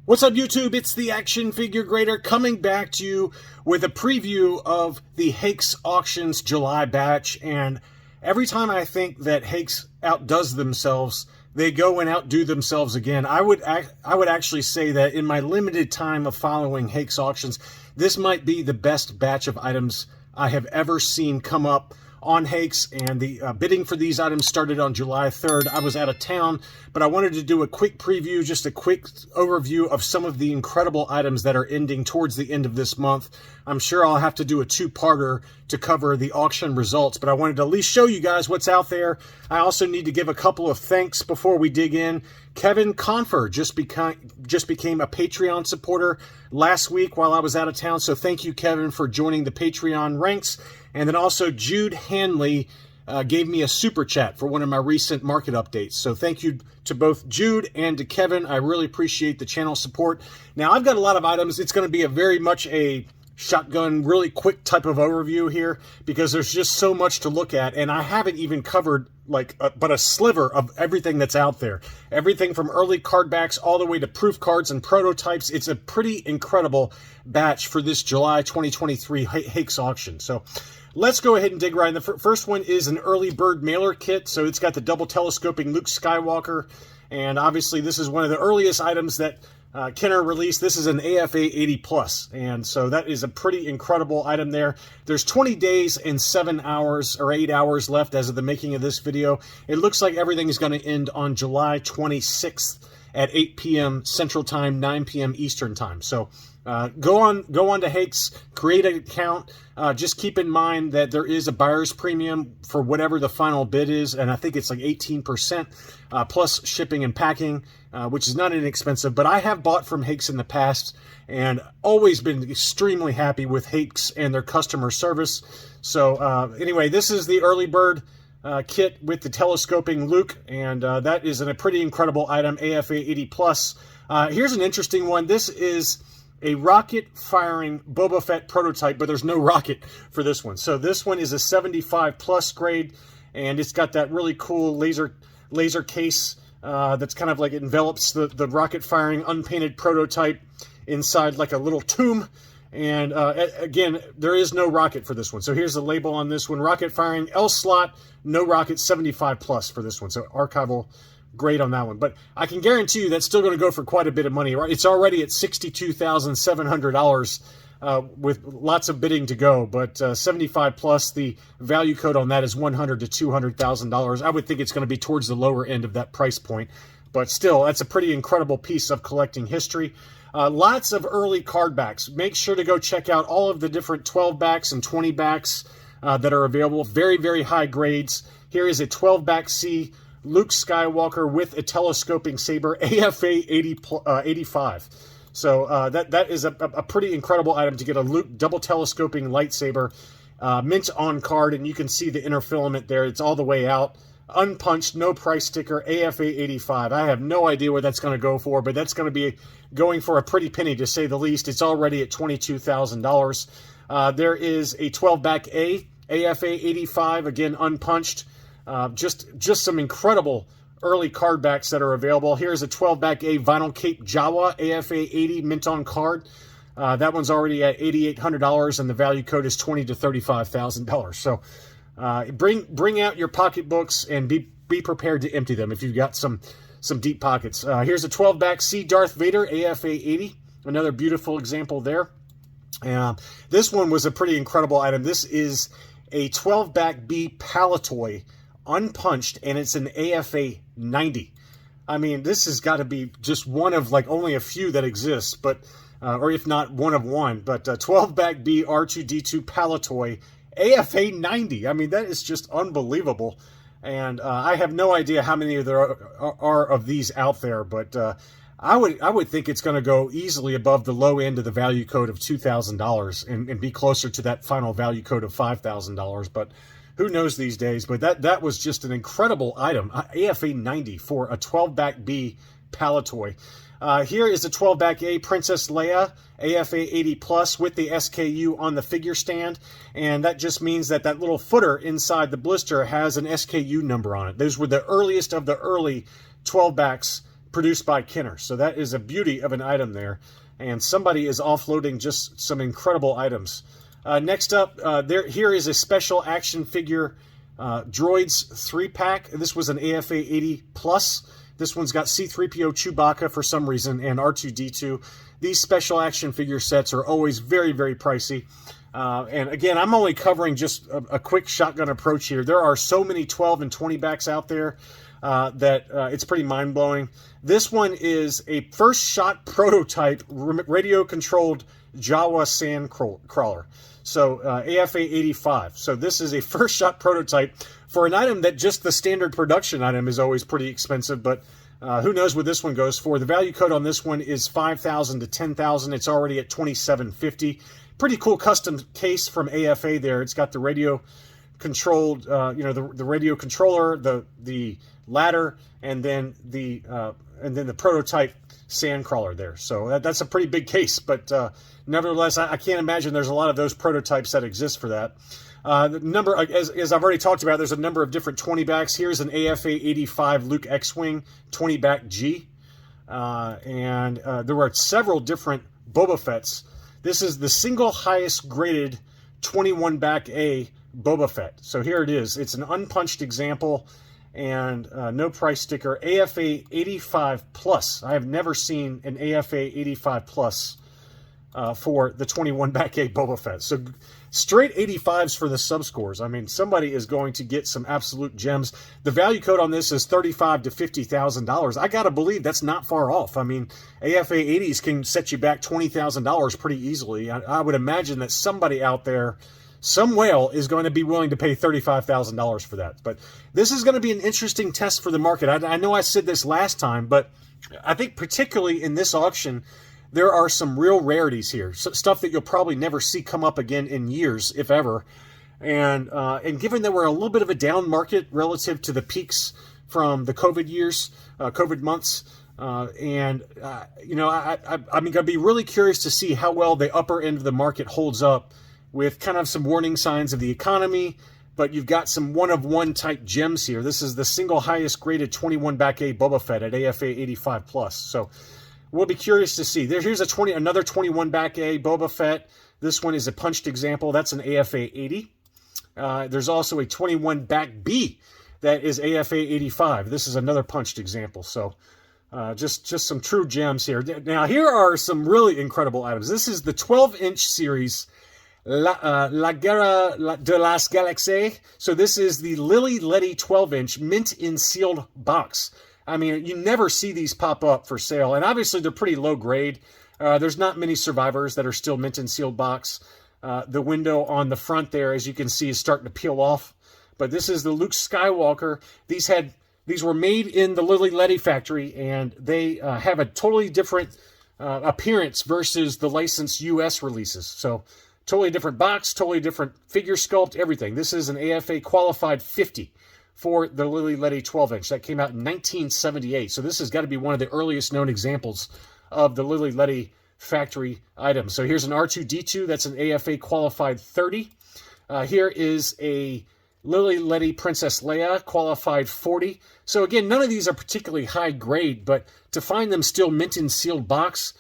What's up, YouTube? It's the Action Figure Grader coming back to you with a preview of the Hakes Auctions July batch. And every time I think that Hakes outdoes themselves, they go and outdo themselves again. I would actually say that in my limited time of following Hakes Auctions, this might be the best batch of items I have ever seen come up on Hakes, and the bidding for these items started on July 3rd. I was out of town, but I wanted to do a quick preview, just a quick overview of some of the incredible items that are ending towards the end of this month. I'm sure I'll have to do a two-parter to cover the auction results, but I wanted to at least show you guys what's out there. I also need to give a couple of thanks before we dig in. Kevin Confer just became a Patreon supporter last week while I was out of town, so thank you, Kevin, for joining the Patreon ranks. And then also Jude Hanley gave me a super chat for one of my recent market updates. So thank you to both Jude and to Kevin. I really appreciate the channel support. Now, I've got a lot of items. It's going to be a very much a shotgun, really quick type of overview here because there's just so much to look at. And I haven't even covered but a sliver of everything that's out there. Everything from early card backs all the way to proof cards and prototypes. It's a pretty incredible batch for this July 2023 Hakes auction. So let's go ahead and dig right in. The first one is an early bird mailer kit. So it's got the double telescoping Luke Skywalker. And obviously this is one of the earliest items that Kenner released. This is an AFA 80 plus, and so that is a pretty incredible item there. There's 20 days and 7 hours or 8 hours left as of the making of this video. It looks like everything is going to end on July 26th at 8 p.m. Central Time, 9 p.m. Eastern Time. So go on to Hakes, create an account. Just keep in mind that there is a buyer's premium for whatever the final bid is, and I think it's like 18% plus shipping and packing, which is not inexpensive. But I have bought from Hakes in the past and always been extremely happy with Hakes and their customer service. So anyway, this is the early bird kit with the telescoping Luke, and that is a pretty incredible item, AFA 80 plus. Here's an interesting one. This is a rocket-firing Boba Fett prototype, but there's no rocket for this one. So this one is a 75 plus grade, and it's got that really cool laser case that's kind of like it envelops the rocket-firing unpainted prototype inside like a little tomb. And again, there is no rocket for this one. So here's the label on this one: rocket-firing L slot, no rocket, 75 plus for this one. So archival. Great on that one, but I can guarantee you that's still going to go for quite a bit of money, right? It's already at $62,700 with lots of bidding to go, but 75 plus, the value code on that is $100,000 to $200,000. I would think it's going to be towards the lower end of that price point, but still, that's a pretty incredible piece of collecting history. Lots of early card backs. Make sure to go check out all of the different 12 backs and 20 backs that are available. Very, very high grades. Here is a 12 back C Luke Skywalker with a telescoping saber, AFA 85. So that is a pretty incredible item to get, a Luke double telescoping lightsaber, mint on card, and you can see the inner filament there. It's all the way out, unpunched, no price sticker, AFA 85. I have no idea what that's going to go for, but that's going to be going for a pretty penny to say the least. It's already at $22,000. There is a 12 back A, AFA 85, again unpunched. Just some incredible early card backs that are available. Here's a 12 back A vinyl cape Jawa, AFA 80 mint on card. That one's already at $8,800, and the value code is $20,000 to $35,000. So bring out your pocketbooks and be prepared to empty them if you've got some deep pockets. Here's a 12 back C Darth Vader, AFA 80. Another beautiful example there. This one was a pretty incredible item. This is a 12 back B Palatoy, unpunched, and it's an AFA 90. I mean, this has got to be just one of like only a few that exists, but or if not one of one. But 12 back B R2D2 Palatoy, AFA 90. I mean, that is just unbelievable. And I have no idea how many there are of these out there, but I would think it's going to go easily above the low end of the value code of $2,000 and be closer to that final value code of $5,000. But who knows these days? But that was just an incredible item, AFA 90 for a 12 back B Palatoy. Here is a 12 back A Princess Leia, AFA 80 plus with the SKU on the figure stand, and that just means that that little footer inside the blister has an SKU number on it. Those were the earliest of the early 12 backs produced by Kenner. So that is a beauty of an item there. And somebody is offloading just some incredible items. Next up, here is a special action figure Droids 3-pack. This was an AFA 80 Plus. This one's got C-3PO Chewbacca for some reason and R2-D2. These special action figure sets are always very, very pricey. And again, I'm only covering just a quick shotgun approach here. There are so many 12 and 20 backs out there that it's pretty mind-blowing. This one is a first-shot prototype radio-controlled Jawa sand crawler. So AFA 85. So this is a first-shot prototype for an item that just the standard production item is always pretty expensive, but who knows what this one goes for. The value code on this one is 5,000 to 10,000. It's already at 2,750. Pretty cool custom case from AFA there. It's got the radio controlled, the radio controller, the ladder, and then the prototype sand crawler there. So that's a pretty big case, but nevertheless, I can't imagine there's a lot of those prototypes that exist for that. The number, as I've already talked about, there's a number of different 20 backs. Here's an AFA 85 Luke X-Wing 20 back G, and there were several different Boba Fett's. This is the single highest graded 21 back A Boba Fett. So here it is. It's an unpunched example and no price sticker. AFA 85 Plus. I have never seen an AFA 85 Plus for the 21 back A Boba Fett. So straight 85s for the subscores. I mean, somebody is going to get some absolute gems. The value code on this is $35,000 to $50,000. I gotta believe that's not far off. I mean, AFA 80s can set you back $20,000 pretty easily. I would imagine that somebody out there, some whale, is going to be willing to pay $35,000 for that. But this is going to be an interesting test for the market. I know I said this last time, but I think particularly in this auction, there are some real rarities here, stuff that you'll probably never see come up again in years, if ever. And given that we're a little bit of a down market relative to the peaks from the COVID years, COVID months, I'm going to be really curious to see how well the upper end of the market holds up with kind of some warning signs of the economy, but you've got some one-of-one type gems here. This is the single highest graded 21 back A Boba Fett at AFA 85 Plus. So we'll be curious to see. Here's another 21 back A Boba Fett. This one is a punched example. That's an AFA 80. There's also a 21 back B that is AFA 85. This is another punched example. So just some true gems here. Now, here are some really incredible items. This is the 12-inch series La Guerra de las Galaxies. So this is the Lily Letty 12-inch mint in sealed box. I mean, you never see these pop up for sale, and obviously they're pretty low grade. There's not many survivors that are still mint in sealed box. The window on the front there, as you can see, is starting to peel off. But this is the Luke Skywalker. These were made in the Lily Letty factory, and they have a totally different appearance versus the licensed U.S. releases. So totally different box, totally different figure sculpt, everything. This is an AFA qualified 50 for the Lily Letty 12-inch. That came out in 1978. So this has got to be one of the earliest known examples of the Lily Letty factory item. So here's an R2-D2. That's an AFA qualified 30. Here is a Lily Letty Princess Leia qualified 40. So again, none of these are particularly high grade, but to find them still mint in sealed box,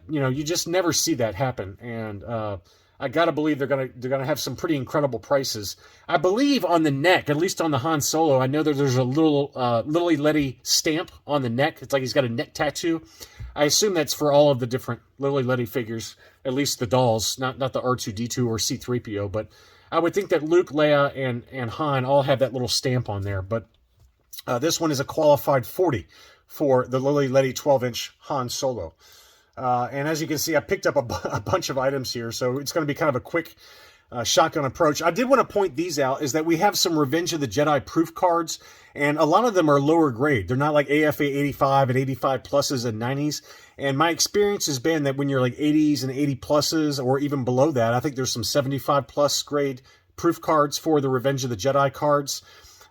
you just never see that happen. And I gotta believe they're gonna have some pretty incredible prices. I believe on the neck, at least on the Han Solo, I know that there's a little Lily Letty stamp on the neck. It's like he's got a neck tattoo. I assume that's for all of the different Lily Letty figures, at least the dolls, not the R2-D2 or C-3PO. But I would think that Luke, Leia, and Han all have that little stamp on there. But this one is a qualified 40 for the Lily Letty 12-inch Han Solo. And as you can see, I picked up a bunch of items here, so it's going to be kind of a quick shotgun approach. I did want to point these out, is that we have some Revenge of the Jedi proof cards, and a lot of them are lower grade. They're not like AFA 85 and 85 pluses and 90s. And my experience has been that when you're like 80s and 80 pluses, or even below that, I think there's some 75 plus grade proof cards for the Revenge of the Jedi cards,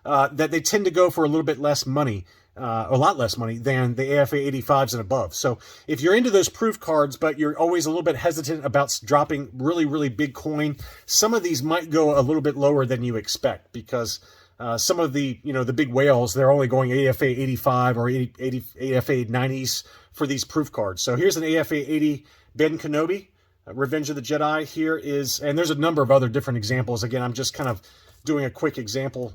that they tend to go for a little bit less money. A lot less money than the AFA 85s and above. So if you're into those proof cards, but you're always a little bit hesitant about dropping really, really big coin, some of these might go a little bit lower than you expect, because Some of the, the big whales, they're only going AFA 85 or 80 AFA 90s for these proof cards. So here's an AFA 80 Ben Kenobi, Revenge of the Jedi. Here is, and there's a number of other different examples. Again, I'm just kind of doing a quick example,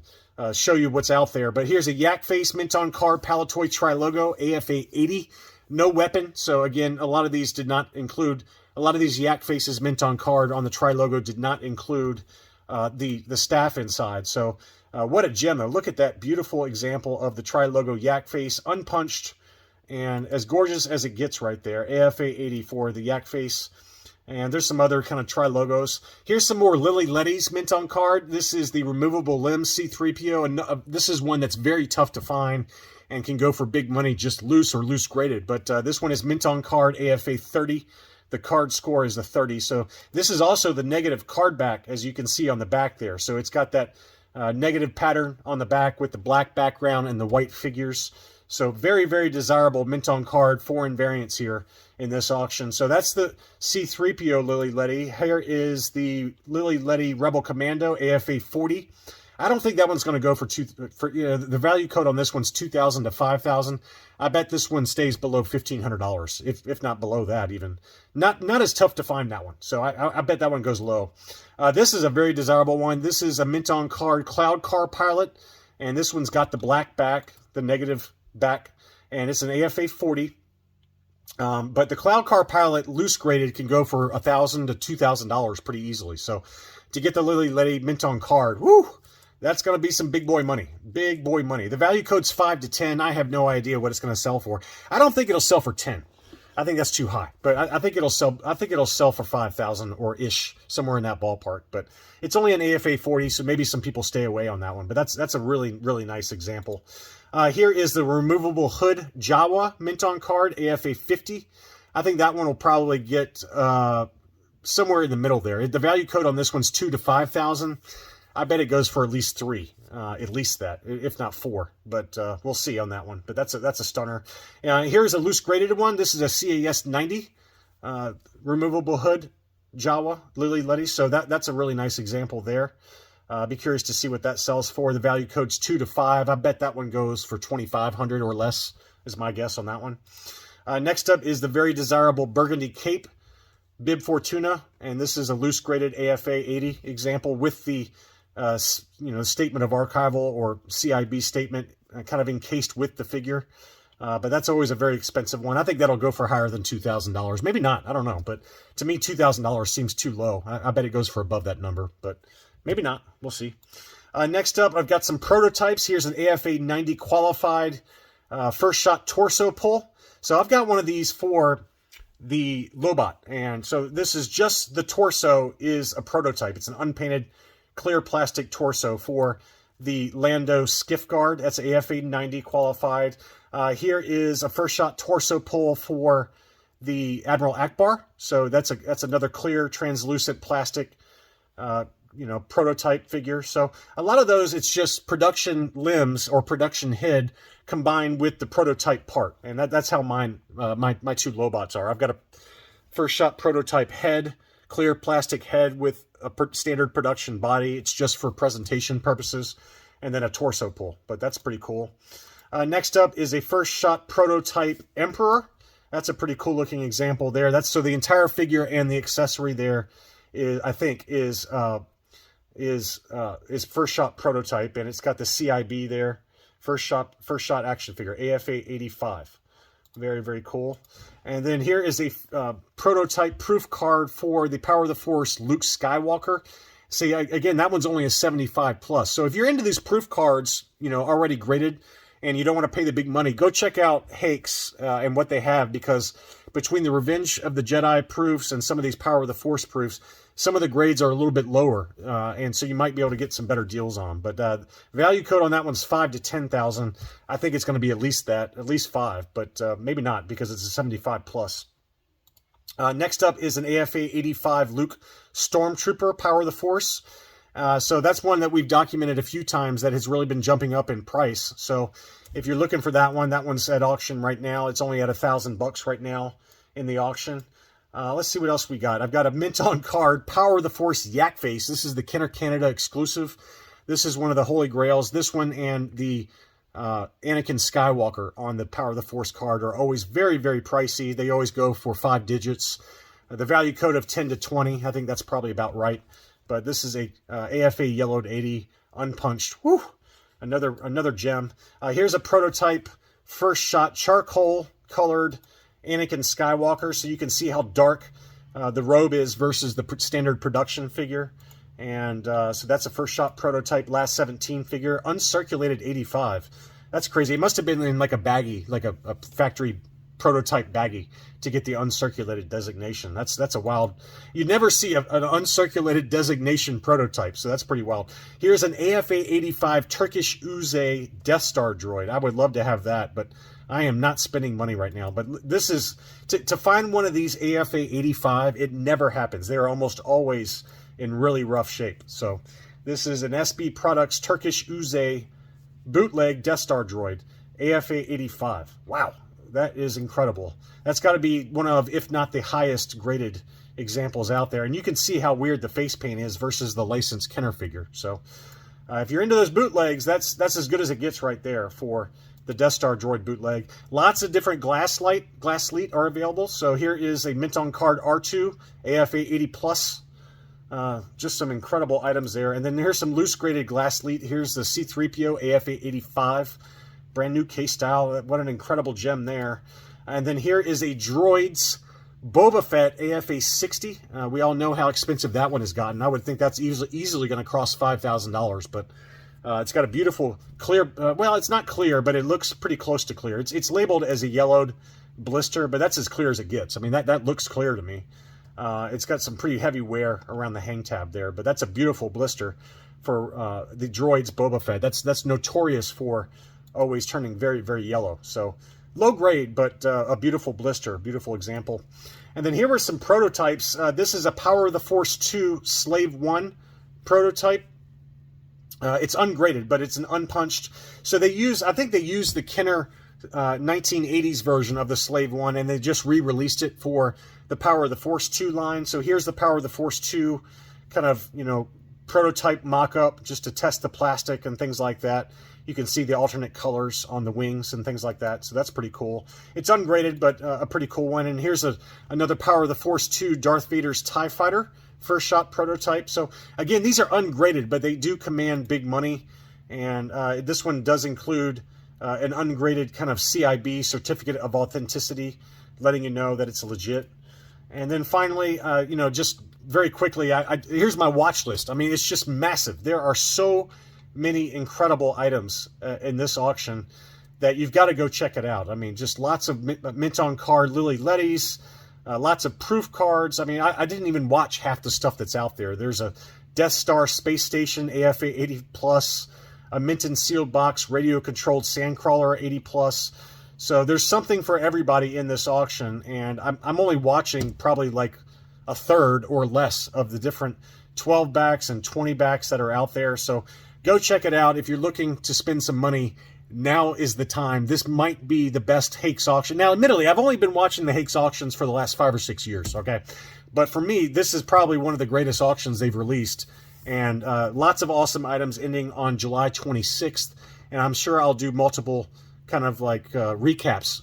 show you what's out there. But here's a Yak Face Mint on card Palatoy Tri-Logo AFA 80. No weapon. So again, a lot of these did not include, a lot of these Yak Faces Mint on card on the Tri-Logo did not include the staff inside. So what a gem, though. Look at that beautiful example of the Tri-Logo Yak Face, unpunched, and as gorgeous as it gets right there. AFA 80 for the Yak Face. And there's some other kind of Tri-Logos. Here's some more Lily Letty's Mint on card. This is the removable limb C-3PO, and this is one that's very tough to find and can go for big money just loose or loose graded. But this one is Mint on card AFA 30. The card score is a 30. So this is also the negative card back, as you can see on the back there. So it's got that negative pattern on the back with the black background and the white figures. So very, very desirable Mint on card foreign variants here in this auction. So that's the C-3PO Lily Letty. Here is the Lily Letty Rebel Commando AFA 40. I don't think that one's going to go for the value code on this one's $2,000 to $5,000. I bet this one stays below $1,500, if not below that even. Not as tough to find, that one. So I bet that one goes low. This is a very desirable one. This is a Mint on card Cloud Car Pilot, and this one's got the black back, the negative back, and it's an AFA 40. But the Cloud Car Pilot loose graded can go for $1,000 to $2,000 pretty easily. So to get the Lily Letty Mint on card, whoo! That's going to be some big boy money. Big boy money. The value code's 5 to 10. I have no idea what it's going to sell for. I don't think it'll sell for 10. I think that's too high. But I think it'll sell. I think it'll sell for 5,000 or ish, somewhere in that ballpark. But it's only an AFA 40, so maybe some people stay away on that one. But that's a really, really nice example. Here is the removable hood Jawa Mint on card AFA 50. I think that one will probably get somewhere in the middle there. The value code on this one's 2 to 5,000. I bet it goes for at least 3, at least that, if not 4. But we'll see on that one. But that's a stunner. Here's a loose graded one. This is a CAS 90 removable hood Jawa Lily Letty. So that's a really nice example there. Be curious to see what that sells for. The value code's 2 to 5. I bet that one goes for $2,500 or less, is my guess on that one. Next up is the very desirable Burgundy Cape Bib Fortuna, and this is a loose graded AFA 80 example with the statement of archival or CIB statement kind of encased with the figure. But that's always a very expensive one. I think that'll go for higher than $2,000. Maybe not. I don't know. But to me, $2,000 seems too low. I bet it goes for above that number, but maybe not. We'll see. Next up, I've got some prototypes. Here's an AFA 90 qualified first shot torso pull. So I've got one of these for the Lobot. And so this is just the torso is a prototype. It's an unpainted clear plastic torso for the Lando skiff guard. That's AFA 90 qualified. Here is a first shot torso pull for the Admiral Akbar. So that's another clear translucent plastic prototype figure. So a lot of those, it's just production limbs or production head combined with the prototype part. And that's how mine, my two Lobots are. I've got a first shot prototype head, clear plastic head with a standard production body. It's just for presentation purposes, and then a torso pull, but that's pretty cool. Next up is a first shot prototype Emperor. That's a pretty cool looking example there. So the entire figure and the accessory there is, I think, is first shot prototype, and it's got the CIB there. First shot action figure, AFA 85. Very, very cool. And then here is a prototype proof card for the Power of the Force Luke Skywalker. See, again, that one's only a 75 plus. So if you're into these proof cards, already graded, and you don't want to pay the big money, go check out Hakes and what they have, because between the Revenge of the Jedi proofs and some of these Power of the Force proofs, some of the grades are a little bit lower, and so you might be able to get some better deals on them. But value code on that one's 5 to 10,000. I think it's going to be at least 5, but maybe not, because it's a 75 plus. Next up is an AFA 85 Luke Stormtrooper Power of the Force. So that's one that we've documented a few times that has really been jumping up in price. So if you're looking for that one's at auction right now. It's only at $1,000 right now in the auction. Let's see what else we got. I've got a mint on card Power of the Force Yak Face. This is the Kenner Canada exclusive. This is one of the Holy Grails. This one and the Anakin Skywalker on the Power of the Force card are always very, very pricey. They always go for 5 digits. The value code of 10 to 20, I think that's probably about right. But this is a AFA yellowed 80, unpunched. Whew! Another gem. Here's a prototype first shot charcoal colored Anakin Skywalker, so you can see how dark the robe is versus the standard production figure. And so that's a first shot prototype, last 17 figure, uncirculated 85. That's crazy. It must have been in like a baggie, like a factory prototype baggie to get the uncirculated designation. That's a wild. You never see an uncirculated designation prototype, so that's pretty wild. Here's an AFA 85 Turkish Uze Death Star droid. I would love to have that, but I am not spending money right now. But this is to find one of these AFA 85. It never happens. They are almost always in really rough shape. So this is an SB Products Turkish Uze bootleg Death Star droid, AFA 85. Wow, that is incredible. That's got to be one of, if not the highest graded examples out there. And you can see how weird the face paint is versus the licensed Kenner figure. So if you're into those bootlegs, that's as good as it gets right there for the Death Star droid bootleg. Lots of different glass lead are available. So here is a mint on card R2 AFA 80 plus. Just some incredible items there. And then here's some loose graded glass lead. Here's the C-3PO AFA 85, brand new case style. What an incredible gem there. And then here is a Droids Boba Fett AFA 60. We all know how expensive that one has gotten. I would think that's easily going to cross $5,000, but it's got a beautiful clear, well, it's not clear, but it looks pretty close to clear. It's labeled as a yellowed blister, but that's as clear as it gets. I mean, that looks clear to me. It's got some pretty heavy wear around the hang tab there, but that's a beautiful blister for the Droids Boba Fett. That's notorious for always turning very, very yellow. So low grade, but a beautiful blister, beautiful example. And then here were some prototypes. This is a Power of the Force 2 Slave 1 prototype. It's ungraded, but it's an unpunched. So I think they used the Kenner 1980s version of the Slave 1, and they just re-released it for the Power of the Force 2 line. So here's the Power of the Force 2 kind of, prototype mock-up just to test the plastic and things like that. You can see the alternate colors on the wings and things like that, so that's pretty cool. It's ungraded, but a pretty cool one. And here's another Power of the Force 2 Darth Vader's TIE Fighter first shot prototype. So again, these are ungraded, but they do command big money. And this one does include an ungraded kind of CIB, Certificate of Authenticity, letting you know that it's legit. And then finally, just very quickly, here's my watch list. I mean, it's just massive. There are so many incredible items in this auction that you've got to go check it out. I mean, just lots of mint on card Lily Letties, lots of proof cards. I mean, I didn't even watch half the stuff that's out there. There's a Death Star Space Station AFA 80 plus, a mint and sealed box radio controlled Sandcrawler 80 plus. So there's something for everybody in this auction, and I'm only watching probably like a third or less of the different 12 backs and 20 backs that are out there. So go check it out. If you're looking to spend some money, now is the time. This might be the best Hakes auction. Now, admittedly, I've only been watching the Hakes auctions for the last 5 or 6 years, okay? But for me, this is probably one of the greatest auctions they've released. And lots of awesome items ending on July 26th. And I'm sure I'll do multiple kind of like recaps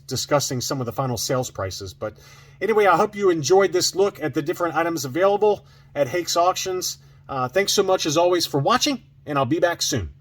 discussing some of the final sales prices. But anyway, I hope you enjoyed this look at the different items available at Hakes Auctions. Thanks so much, as always, for watching, and I'll be back soon.